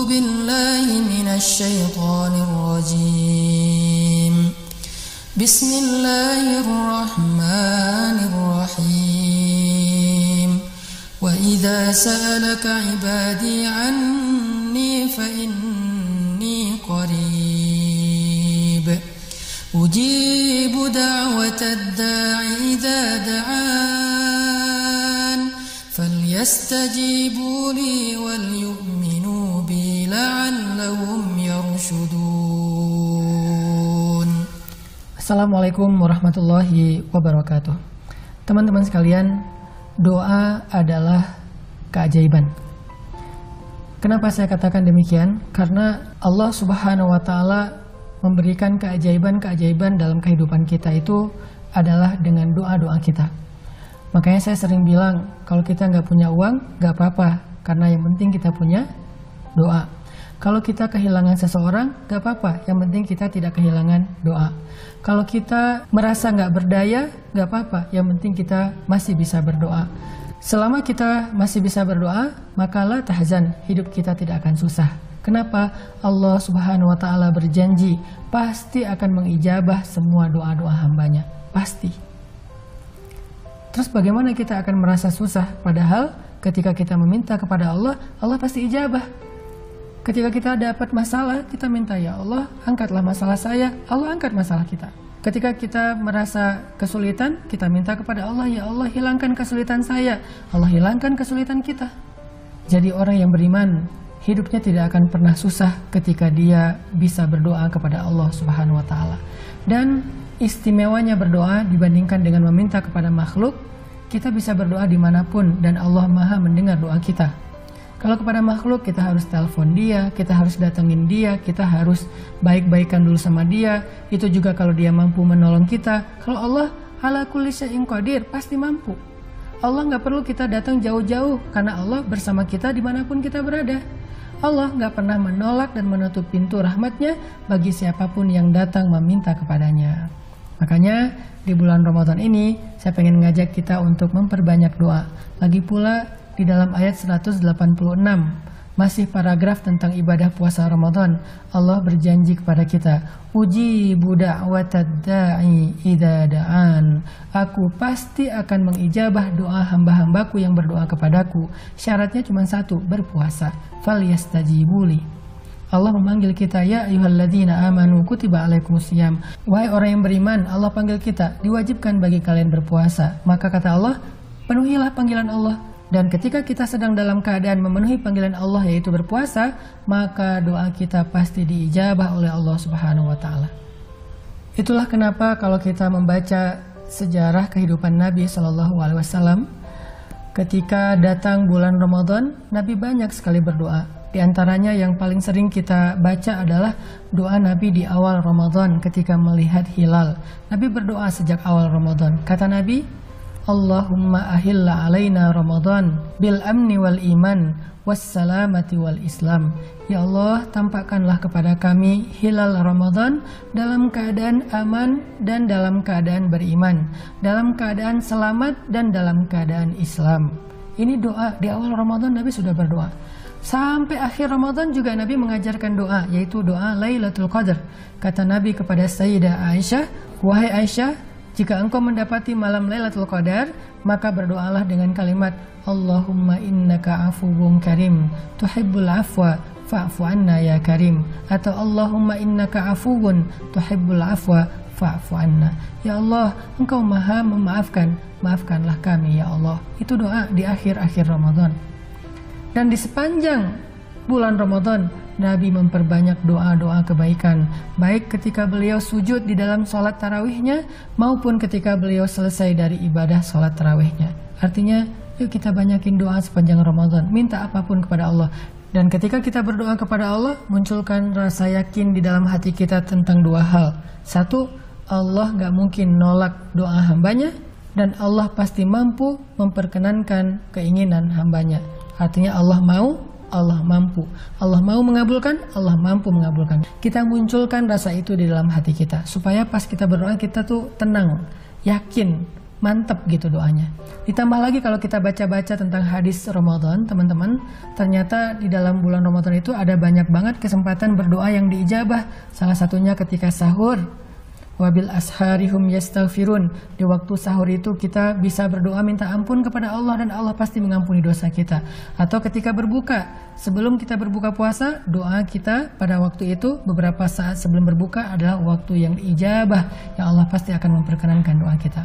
بالله من الشيطان الرجيم بسم الله الرحمن الرحيم وإذا سألك عبادي عني فإني قريب أجيب دعوة الداع إذا دعان فليستجيبوا لي وليؤمنوا بي لعلهم يرشدون. Assalamualaikum warahmatullahi wabarakatuh. Teman-teman sekalian, doa adalah keajaiban. Kenapa saya katakan demikian? Karena Allah Subhanahu wa Ta'ala memberikan keajaiban-keajaiban dalam kehidupan kita itu adalah dengan doa-doa kita. Makanya saya sering bilang, kalau kita nggak punya uang, nggak apa-apa, karena yang penting kita punya doa. Kalau kita kehilangan seseorang, nggak apa-apa, yang penting kita tidak kehilangan doa. Kalau kita merasa nggak berdaya, nggak apa-apa, yang penting kita masih bisa berdoa. Selama kita masih bisa berdoa, maka la tahzan, hidup kita tidak akan susah. Kenapa? Allah Subhanahu wa Ta'ala berjanji pasti akan mengijabah semua doa-doa hambanya. Pasti. Terus bagaimana kita akan merasa susah? Padahal ketika kita meminta kepada Allah, Allah pasti ijabah. Ketika kita dapat masalah, kita minta, ya Allah, angkatlah masalah saya. Allah angkat masalah kita. Ketika kita merasa kesulitan, kita minta kepada Allah, ya Allah, hilangkan kesulitan saya. Allah hilangkan kesulitan kita. Jadi orang yang beriman, hidupnya tidak akan pernah susah ketika dia bisa berdoa kepada Allah Subhanahu wa Ta'ala. Dan istimewanya berdoa dibandingkan dengan meminta kepada makhluk, kita bisa berdoa dimanapun dan Allah Maha mendengar doa kita. Kalau kepada makhluk, kita harus telepon dia, kita harus datengin dia, kita harus baik-baikan dulu sama dia. Itu juga kalau dia mampu menolong kita. Kalau Allah ala kulli syai'in qadir, pasti mampu. Allah nggak perlu kita datang jauh-jauh, karena Allah bersama kita dimanapun kita berada. Allah nggak pernah menolak dan menutup pintu rahmatnya bagi siapapun yang datang meminta kepadanya. Makanya di bulan Ramadan ini saya pengen ngajak kita untuk memperbanyak doa. Lagi pula di dalam ayat 186 masih paragraf tentang ibadah puasa Ramadan, Allah berjanji kepada kita, ujibu da'watad da'i idza da'an. Aku pasti akan mengijabah doa hamba-hambaku yang berdoa kepadaku. Syaratnya cuma satu, berpuasa. Falyastajibuli. Allah memanggil kita, ya ayyuhalladzina amanu kutiba alaikumusiyam. Wahai orang yang beriman, Allah panggil kita, diwajibkan bagi kalian berpuasa. Maka kata Allah, penuhilah panggilan Allah. Dan ketika kita sedang dalam keadaan memenuhi panggilan Allah, yaitu berpuasa, maka doa kita pasti diijabah oleh Allah Subhanahu wa Ta'ala. Itulah kenapa kalau kita membaca sejarah kehidupan Nabi SAW, ketika datang bulan Ramadan, Nabi banyak sekali berdoa. Di antaranya yang paling sering kita baca adalah doa Nabi di awal Ramadan ketika melihat hilal. Nabi berdoa sejak awal Ramadan. Kata Nabi, Allahumma ahilla alaina Ramadan bil amni wal iman wassalamati wal islam. Ya Allah, tampakkanlah kepada kami hilal Ramadan dalam keadaan aman dan dalam keadaan beriman, dalam keadaan selamat dan dalam keadaan Islam. Ini doa di awal Ramadan, Nabi sudah berdoa. Sampai akhir Ramadan juga Nabi mengajarkan doa, yaitu doa Lailatul Qadar. Kata Nabi kepada Sayyidah Aisyah, wahai Aisyah, jika engkau mendapati malam Lailatul Qadar, maka berdoalah dengan kalimat Allahumma innaka afuwun karim tuhibbul afwa fa'fu anna ya karim, atau Allahumma innaka afuwun tuhibbul afwa fa'fu anna. Ya Allah, engkau maha memaafkan, maafkanlah kami ya Allah. Itu doa di akhir-akhir Ramadan. Dan di sepanjang bulan Ramadan, Nabi memperbanyak doa-doa kebaikan, baik ketika beliau sujud di dalam sholat tarawihnya, maupun ketika beliau selesai dari ibadah sholat tarawihnya. Artinya, yuk kita banyakin doa sepanjang Ramadan, minta apapun kepada Allah. Dan ketika kita berdoa kepada Allah, munculkan rasa yakin di dalam hati kita tentang dua hal. Satu, Allah gak mungkin nolak doa hambanya, dan Allah pasti mampu memperkenankan keinginan hambanya. Artinya Allah mau, Allah mampu. Allah mau mengabulkan, Allah mampu mengabulkan. Kita munculkan rasa itu di dalam hati kita, supaya pas kita berdoa kita tuh tenang, yakin mantep gitu doanya. Ditambah lagi kalau kita baca-baca tentang hadis Ramadan, teman-teman, ternyata di dalam bulan Ramadan itu ada banyak banget kesempatan berdoa yang diijabah. Salah satunya ketika sahur. Wabil asharihum yastaghfirun. Di waktu sahur itu kita bisa berdoa minta ampun kepada Allah dan Allah pasti mengampuni dosa kita. Atau ketika berbuka, sebelum kita berbuka puasa, doa kita pada waktu itu beberapa saat sebelum berbuka adalah waktu yang ijabah, yang Allah pasti akan memperkenankan doa kita.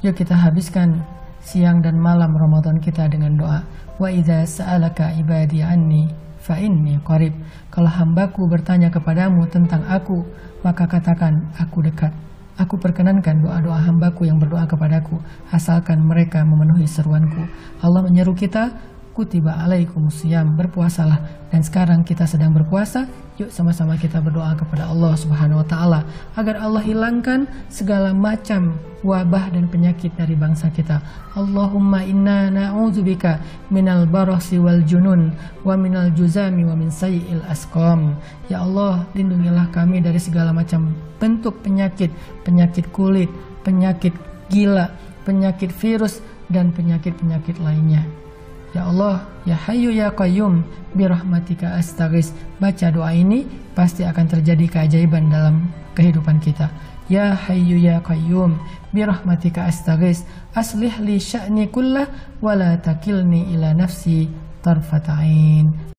Yuk kita habiskan siang dan malam Ramadan kita dengan doa. Wa idza sa'alaka ibadi anni fa inni qarib. Kalau hambaku bertanya kepadamu tentang aku, maka katakan aku dekat. Aku perkenankan doa-doa hambaku yang berdoa kepadaku, asalkan mereka memenuhi seruanku. Allah menyeru kita, kutiba alaikumusiyam, berpuasalah. Dan sekarang kita sedang berpuasa, yuk sama-sama kita berdoa kepada Allah Subhanahu wa taala agar Allah hilangkan segala macam wabah dan penyakit dari bangsa kita. Allahumma inna na'udzubika minal barasi wal junun wa minal juzami wa min sayyi'il asqam. Ya Allah, lindungilah kami dari segala macam bentuk penyakit, penyakit kulit, penyakit gila, penyakit virus dan penyakit-penyakit lainnya. Ya Allah, ya Hayyu ya Qayyum, birahmatika astaghis. Baca doa ini pasti akan terjadi keajaiban dalam kehidupan kita. Ya Hayyu ya Qayyum, birahmatika astaghis, aslih li sya'ni kullah wa la takilni ila nafsi tarfata ain.